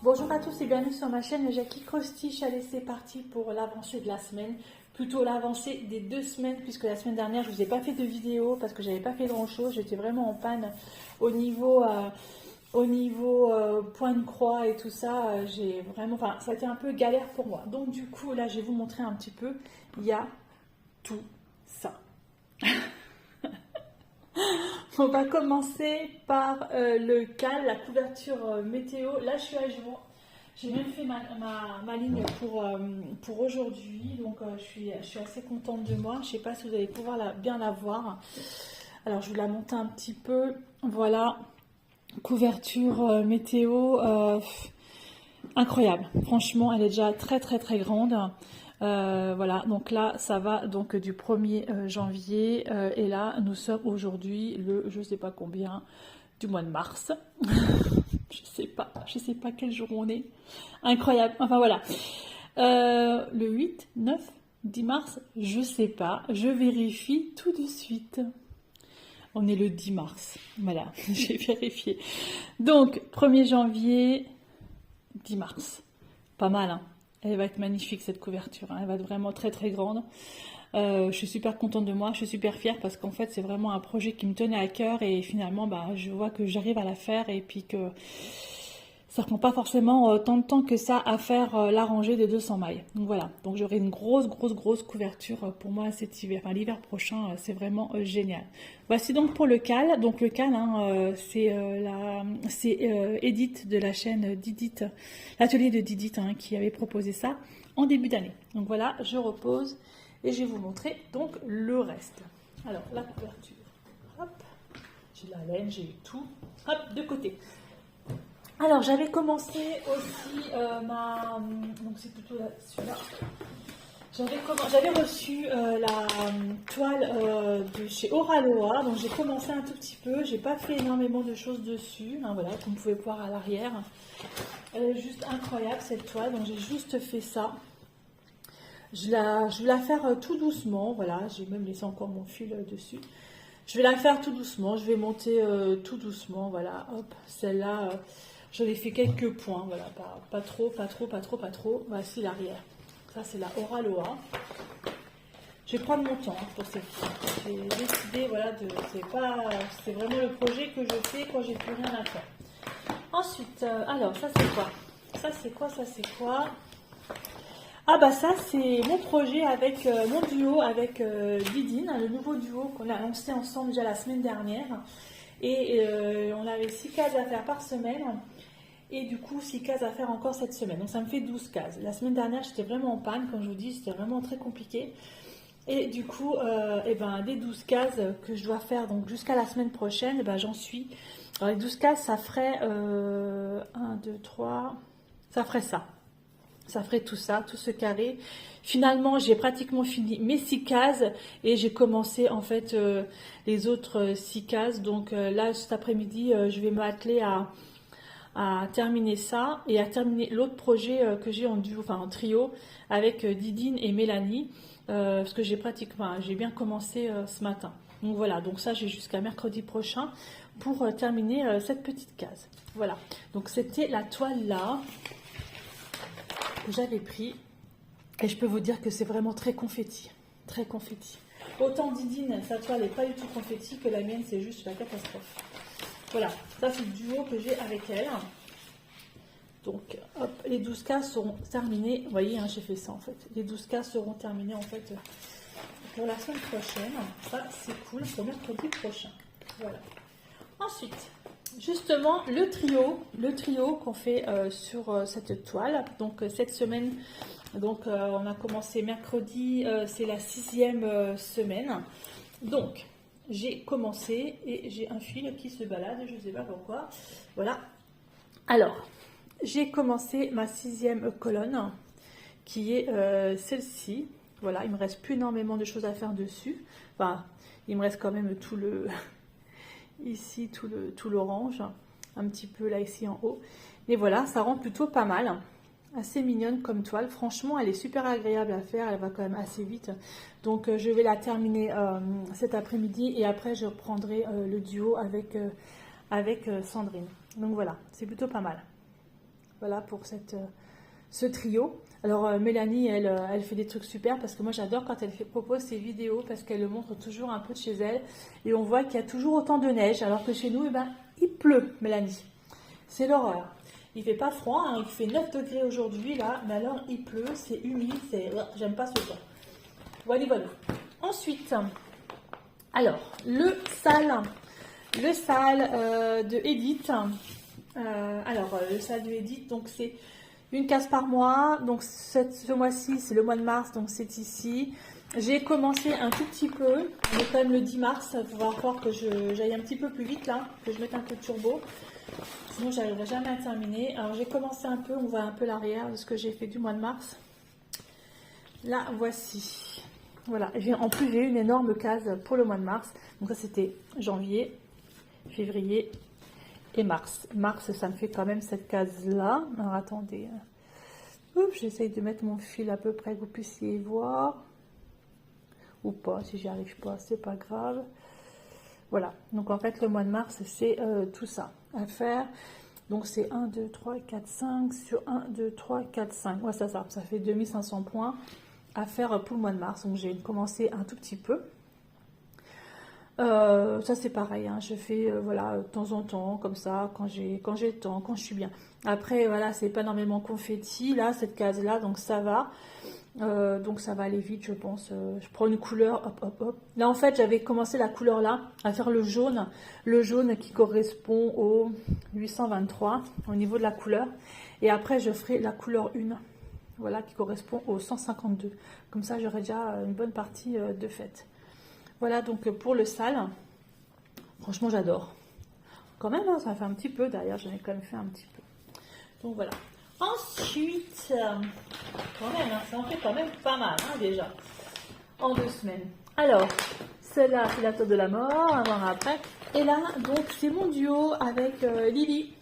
Bonjour à tous et bienvenue sur ma chaîne Jackie Cross Stitch. Allez, c'est parti pour l'avancée de la semaine, plutôt l'avancée des 2 semaines, puisque la semaine dernière je vous ai pas fait de vidéo parce que j'avais pas fait grand chose, j'étais vraiment en panne au niveau point de croix et tout ça. J'ai vraiment, enfin ça a été un peu galère pour moi. Donc du coup là je vais vous montrer un petit peu, il y a tout ça. On va commencer par le cal, la couverture météo. Là, je suis à jour. J'ai même fait ma ligne pour aujourd'hui. Donc, je suis assez contente de moi. Je ne sais pas si vous allez pouvoir bien la voir. Alors, je vais la monter un petit peu. Voilà, couverture météo. Incroyable. Franchement, elle est déjà très, très, très grande. Voilà, donc là, ça va donc du 1er janvier et là, nous sommes aujourd'hui le, je sais pas combien, du mois de mars. Je sais pas quel jour on est. Incroyable. Enfin voilà. Le 8, 9, 10 mars, je sais pas. Je vérifie tout de suite. On est le 10 mars. Voilà, j'ai vérifié. Donc, 1er janvier, 10 mars. Pas mal, hein. Elle va être magnifique cette couverture, hein. Elle va être vraiment très très grande. Je suis super contente de moi, je suis super fière parce qu'en fait c'est vraiment un projet qui me tenait à cœur et finalement je vois que j'arrive à la faire et puis que ça ne prend pas forcément tant de temps que ça à faire la rangée des 200 mailles. Donc voilà, donc j'aurai une grosse couverture pour moi cet hiver, enfin l'hiver prochain, c'est vraiment génial. Voici donc pour le cal. Donc le cal, hein, c'est Edith de la chaîne Didit, l'atelier de Didit, hein, qui avait proposé ça en début d'année. Donc voilà, je repose et je vais vous montrer donc le reste. Alors la couverture, hop, j'ai la laine, j'ai eu tout, hop, de côté. Alors j'avais commencé aussi donc c'est plutôt celui-là. J'avais reçu la toile de chez Oraloa, donc j'ai commencé un tout petit peu, j'ai pas fait énormément de choses dessus, hein, voilà, comme vous pouvez voir à l'arrière. Elle est juste incroyable cette toile, donc j'ai juste fait ça. Je vais la faire tout doucement, voilà, j'ai même laissé encore mon fil dessus. Je vais la faire tout doucement, je vais monter tout doucement, voilà, hop, celle-là, j'en ai fait quelques points, voilà, pas trop. Voici l'arrière. Ça, c'est la Oraloa. Je vais prendre mon temps pour cette fois. J'ai décidé, voilà, c'est vraiment le projet que je fais quand j'ai plus rien à faire. Ensuite, alors, ça c'est quoi? Ça c'est quoi? Ah bah ça c'est mon projet avec mon duo avec Didine, le nouveau duo qu'on a lancé ensemble déjà la semaine dernière. Et on avait 6 cases à faire par semaine. Et du coup 6 cases à faire encore cette semaine. Donc ça me fait 12 cases. La semaine dernière j'étais vraiment en panne, comme je vous dis, c'était vraiment très compliqué. Et du coup, des 12 cases que je dois faire donc jusqu'à la semaine prochaine, j'en suis. Alors les 12 cases, ça ferait 1, 2, 3, ça ferait ça. Ça ferait tout ça, tout ce carré. Finalement, j'ai pratiquement fini mes 6 cases et j'ai commencé en fait les autres 6 cases. Donc là, cet après-midi, je vais m'atteler à terminer ça et à terminer l'autre projet que j'ai en duo, enfin en trio avec Didine et Mélanie parce que j'ai bien commencé ce matin. Donc voilà, donc ça j'ai jusqu'à mercredi prochain pour terminer cette petite case. Voilà, donc c'était la toile là que j'avais pris et je peux vous dire que c'est vraiment très confetti, très confetti. Autant Didine, sa toile n'est pas du tout confetti que la mienne, c'est juste la catastrophe. Voilà, ça c'est le duo que j'ai avec elle. Donc, hop, les 12 cases seront terminées. Vous voyez, hein, j'ai fait ça en fait. Les 12 cases seront terminées en fait pour la semaine prochaine. Ça, c'est cool, pour mercredi prochain. Voilà. Ensuite, justement, le trio qu'on fait sur cette toile. Donc, cette semaine, donc, on a commencé mercredi, c'est la 6e semaine. Donc, j'ai commencé et j'ai un fil qui se balade, je ne sais pas pourquoi. Voilà. Alors, j'ai commencé ma 6e colonne qui est celle-ci. Voilà, il me reste plus énormément de choses à faire dessus. Enfin, il me reste quand même tout le ici, tout l'orange, un petit peu là ici en haut. Et voilà, ça rend plutôt pas mal. Assez mignonne comme toile. Franchement, elle est super agréable à faire. Elle va quand même assez vite. Donc, je vais la terminer cet après-midi. Et après, je reprendrai le duo avec Sandrine. Donc, voilà. C'est plutôt pas mal. voilà pour ce trio. Alors Mélanie, elle fait des trucs super parce que moi j'adore quand elle propose ses vidéos parce qu'elle le montre toujours un peu de chez elle et on voit qu'il y a toujours autant de neige alors que chez nous, eh ben, il pleut, Mélanie. C'est l'horreur. Il fait pas froid, hein, il fait 9 degrés aujourd'hui là, mais alors il pleut, c'est humide, j'aime pas ce temps. Voilà, voilà. Ensuite, alors le sale de Edith. Le sale de Edith, donc c'est une case par mois, donc ce mois-ci c'est le mois de mars, donc c'est ici. J'ai commencé un tout petit peu, on est quand même le 10 mars, il va falloir que j'aille un petit peu plus vite là, que je mette un peu de turbo, sinon j'arriverai jamais à terminer. Alors j'ai commencé un peu, on voit un peu l'arrière de ce que j'ai fait du mois de mars. Là voici, voilà, en plus j'ai eu une énorme case pour le mois de mars, donc ça c'était janvier, février et mars. Mars, ça me fait quand même cette case-là. Alors, attendez. J'essaye de mettre mon fil à peu près que vous puissiez voir. Ou pas, si j'y arrive pas, c'est pas grave. Voilà. Donc, en fait, le mois de mars, c'est tout ça à faire. Donc, c'est 1, 2, 3, 4, 5 sur 1, 2, 3, 4, 5. Ouais, ça fait 2500 points à faire pour le mois de mars. Donc, j'ai commencé un tout petit peu. Ça c'est pareil, hein, je fais voilà de temps en temps comme ça quand j'ai le temps, quand je suis bien. Après voilà, c'est pas énormément confetti là cette case là, donc ça va aller vite je pense. Je prends une couleur, hop hop hop. Là en fait j'avais commencé la couleur là à faire le jaune qui correspond au 823 au niveau de la couleur, et après je ferai la couleur 1, voilà, qui correspond au 152. Comme ça j'aurai déjà une bonne partie de faite. Voilà donc pour le sale, franchement j'adore. Quand même, hein, ça fait un petit peu, d'ailleurs j'en ai quand même fait un petit peu. Donc voilà. Ensuite, quand même, hein, ça en fait quand même pas mal hein, déjà, en 2 semaines. Alors, celle-là c'est la tour de la mort, avant après. Et là, donc c'est mon duo avec Lily.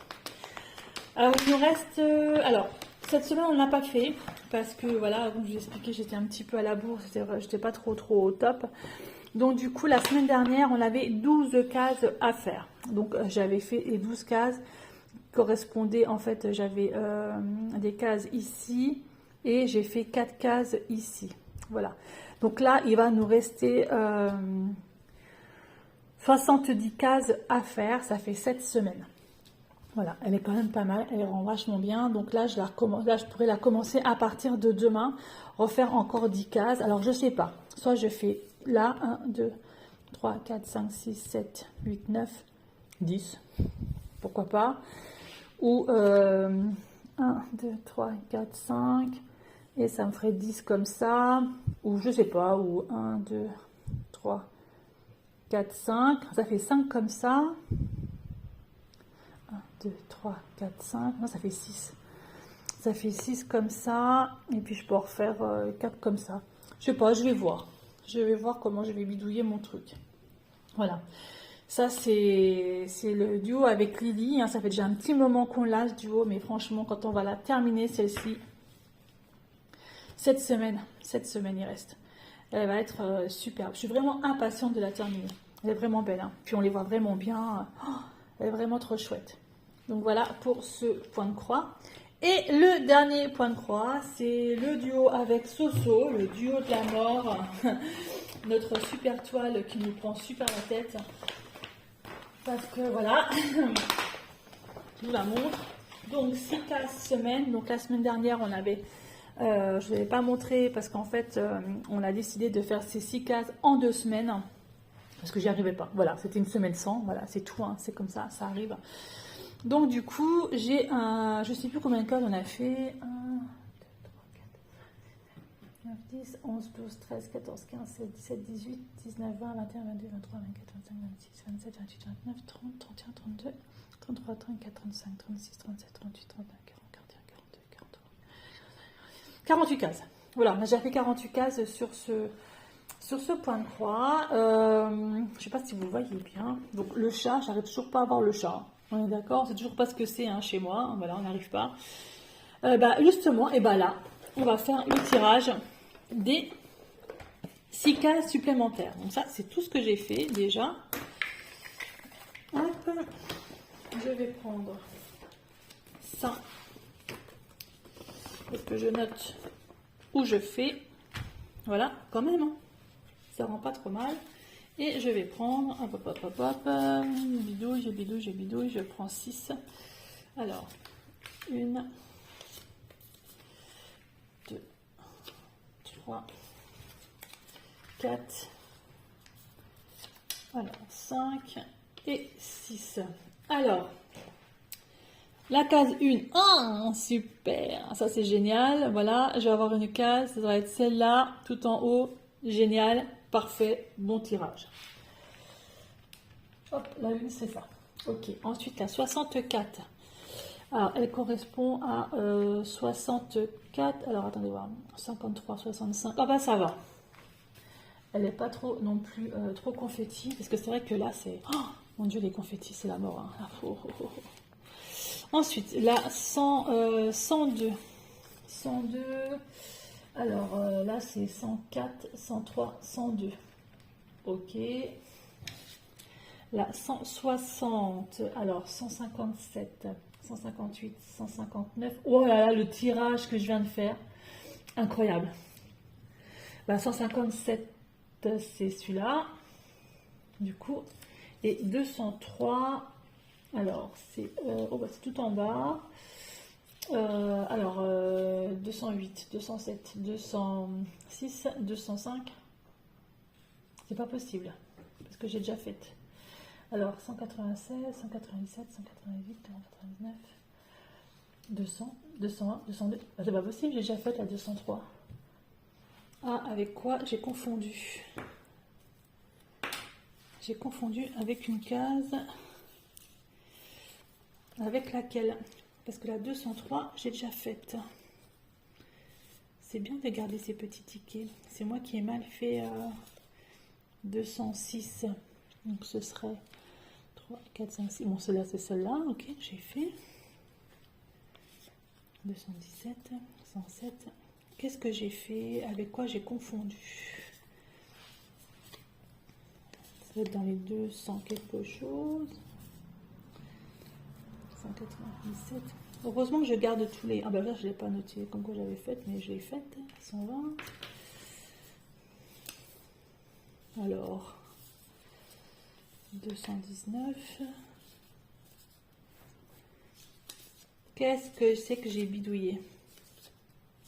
Alors il nous reste... alors, cette semaine on ne l'a pas fait, parce que voilà, comme je vous ai expliqué, j'étais un petit peu à la bourre, j'étais pas trop au top. Donc du coup, la semaine dernière, on avait 12 cases à faire. Donc j'avais fait les 12 cases correspondaient, en fait, j'avais des cases ici et j'ai fait 4 cases ici. Voilà. Donc là, il va nous rester 70 cases à faire. Ça fait 7 semaines. Voilà, elle est quand même pas mal, elle rend vachement bien. Donc là, je pourrais la commencer à partir de demain, refaire encore 10 cases. Alors, je sais pas, soit je fais là, 1, 2, 3, 4, 5, 6, 7, 8, 9, 10, pourquoi pas. Ou 1, 2, 3, 4, 5, et ça me ferait 10 comme ça. Ou je sais pas, ou 1, 2, 3, 4, 5, ça fait 5 comme ça. 1, 2, 3, 4, 5, non ça fait 6. Ça fait 6 comme ça, et puis je peux en refaire 4 comme ça. Je sais pas, je vais voir. Je vais voir comment je vais bidouiller mon truc. Voilà. Ça, c'est le duo avec Lily. Hein. Ça fait déjà un petit moment qu'on l'a, ce duo, mais franchement, quand on va la terminer, celle-ci, cette semaine il reste. Elle va être superbe. Je suis vraiment impatiente de la terminer. Elle est vraiment belle. Hein. Puis on les voit vraiment bien. Oh, elle est vraiment trop chouette. Donc voilà pour ce point de croix. Et le dernier point de croix, c'est le duo avec Soso, le duo de la mort. Notre super toile qui nous prend super la tête. Parce que voilà, je vous la montre. Donc 6 cases semaine. Donc la semaine dernière, on avait... je ne vous avais pas montré parce qu'en fait, on a décidé de faire ces 6 cases en 2 semaines. Parce que j'y arrivais pas. Voilà, c'était une semaine sans. Voilà, c'est tout. Hein, c'est comme ça, ça arrive. Donc du coup, j'ai un... Je sais plus combien de cases on a fait. 1, 2, 3, 4, 9, 10, 11, 12, 13, 14, 15, 16, 17, 18, 19, 20, 21, 22, 23, 24, 25, 26, 27, 28, 29, 30, 31, 32, 33, 34, 35, 36, 37, 38, 39, 40, 41, 42, 43. 48 cases. Voilà, j'ai fait 48 cases sur ce point de croix. Je ne sais pas si vous voyez bien. Donc le chat, j'arrive toujours pas à voir le chat. On est d'accord, c'est toujours pas ce que c'est hein, chez moi. Voilà, on n'arrive pas. Justement, et là, on va faire le tirage des 6 cases supplémentaires. Donc ça, c'est tout ce que j'ai fait déjà. Hop, je vais prendre ça faut que je note où je fais. Voilà, quand même, hein. Ça rend pas trop mal. Et je vais prendre, bidouille, je prends 6. Alors, 1, 2, 3, 4, alors 5 et 6. Alors, la case 1, oh, super, ça c'est génial. Voilà, je vais avoir une case, ça doit être celle-là, tout en haut, génial, parfait, bon tirage. Hop, la 1 c'est ça. Ok, ensuite la 64. Alors, elle correspond à 64, alors attendez voir, 53, 65, ah bah ça va. Elle n'est pas trop non plus trop confetti, parce que c'est vrai que là c'est, oh mon dieu, les confettis c'est la mort, hein. Ah, oh, oh, oh. Ensuite, la 102, alors là c'est 104, 103, 102, ok. La 160, alors 157, 158, 159. Oh là là, le tirage que je viens de faire, incroyable. Bah, 157, c'est celui-là, du coup. Et 203, alors c'est bah, tout en bas. Alors 208, 207, 206, 205. C'est pas possible, parce que j'ai déjà fait. Alors, 196, 197, 198, 199, 200, 201, 202. Ah, c'est pas possible, j'ai déjà fait la 203. Ah, avec quoi j'ai confondu? J'ai confondu avec une case. Avec laquelle? Parce que la 203, j'ai déjà faite. C'est bien de garder ces petits tickets. C'est moi qui ai mal fait 206. Donc, ce serait 3, 4, 5, 6. Bon, celle-là, c'est celle-là. Ok, j'ai fait. 217, 107. Qu'est-ce que j'ai fait? Avec quoi j'ai confondu? Ça va être dans les 200 quelque chose. 197. Heureusement que je garde tous les... Ah ben là, je ne l'ai pas noté comme quoi j'avais fait, mais je l'ai faite. 120. Alors... 219. Qu'est-ce que c'est que j'ai bidouillé?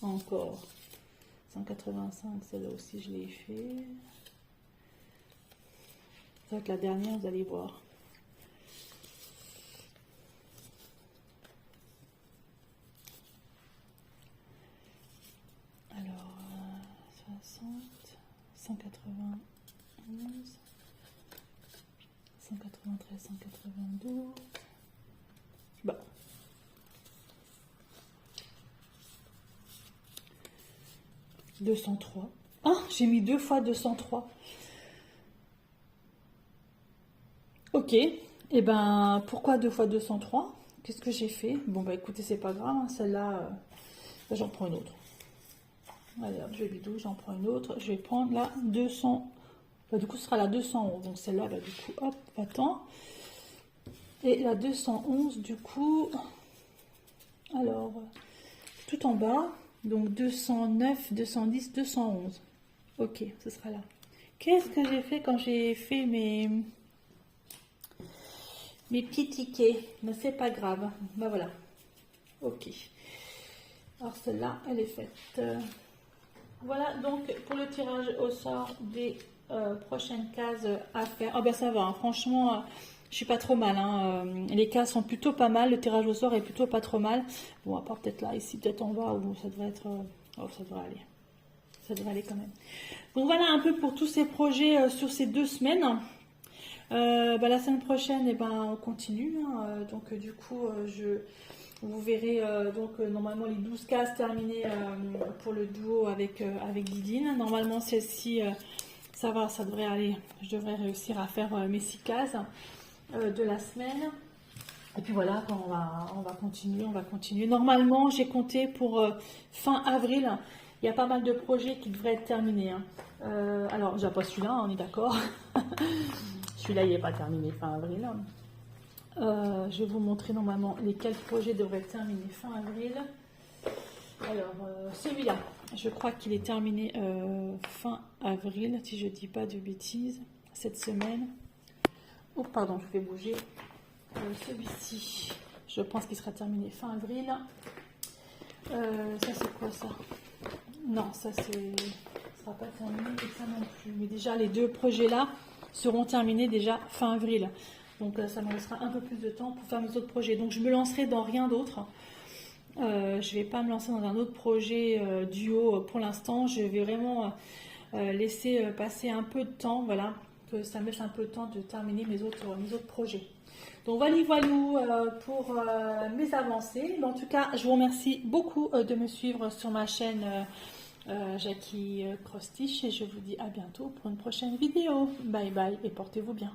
Encore. 185, celle-là aussi je l'ai fait. Ça va être la dernière, vous allez voir. Alors, 60, 191. 193, 192. Bon. « 203. Ah, j'ai mis 2 fois 203. Ok. Et ben, pourquoi 2 fois 203? Qu'est-ce que j'ai fait? Bon, bah écoutez, c'est pas grave. Hein, celle-là, j'en prends une autre. Allez, hop, je bidouille, j'en prends une autre. Je vais prendre la 200. Bah, du coup, ce sera la 211. Donc, celle-là, bah, du coup, hop, attends. Et la 211, du coup, alors, tout en bas, donc 209, 210, 211. Ok, ce sera là. Qu'est-ce que j'ai fait quand j'ai fait mes petits tickets? Mais c'est pas grave. Bah voilà. Ok. Alors, celle-là, elle est faite. Voilà, donc, pour le tirage au sort des prochaines cases à faire. Ah ben ça va, hein, franchement, je suis pas trop mal. Hein, les cases sont plutôt pas mal, le tirage au sort est plutôt pas trop mal. Bon, à part peut-être là, ici, peut-être en bas, où ça devrait être... oh, ça devrait aller. Ça devrait aller quand même. Donc voilà un peu pour tous ces projets sur ces 2 semaines. La semaine prochaine, eh ben, on continue. Hein, donc du coup, vous verrez normalement les 12 cases terminées pour le duo avec Didine. Normalement, celle-ci... ça va, ça devrait aller. Je devrais réussir à faire mes 6 cases de la semaine. Et puis voilà, on va continuer. Normalement, j'ai compté pour fin avril. Il y a pas mal de projets qui devraient être terminés. Hein. Alors, j'ai pas celui-là, on est d'accord. Celui-là, il n'est pas terminé fin avril. Je vais vous montrer normalement lesquels projets devraient être terminés fin avril. Alors, celui-là, je crois qu'il est terminé fin avril, si je ne dis pas de bêtises, cette semaine. Oh, pardon, je vais bouger. Celui-ci, je pense qu'il sera terminé fin avril. Ça, c'est quoi ça? Non, ça, sera pas terminé et ça non plus. Mais déjà, les deux projets-là seront terminés déjà fin avril. Donc, ça me laissera un peu plus de temps pour faire mes autres projets. Donc, je me lancerai dans rien d'autre. Je ne vais pas me lancer dans un autre projet duo pour l'instant. Je vais vraiment laisser passer un peu de temps, voilà, que ça me laisse un peu de temps de terminer mes autres projets. Donc voilà pour mes avancées. Mais en tout cas, je vous remercie beaucoup de me suivre sur ma chaîne Jackie Cross Stitch et je vous dis à bientôt pour une prochaine vidéo. Bye bye et portez-vous bien.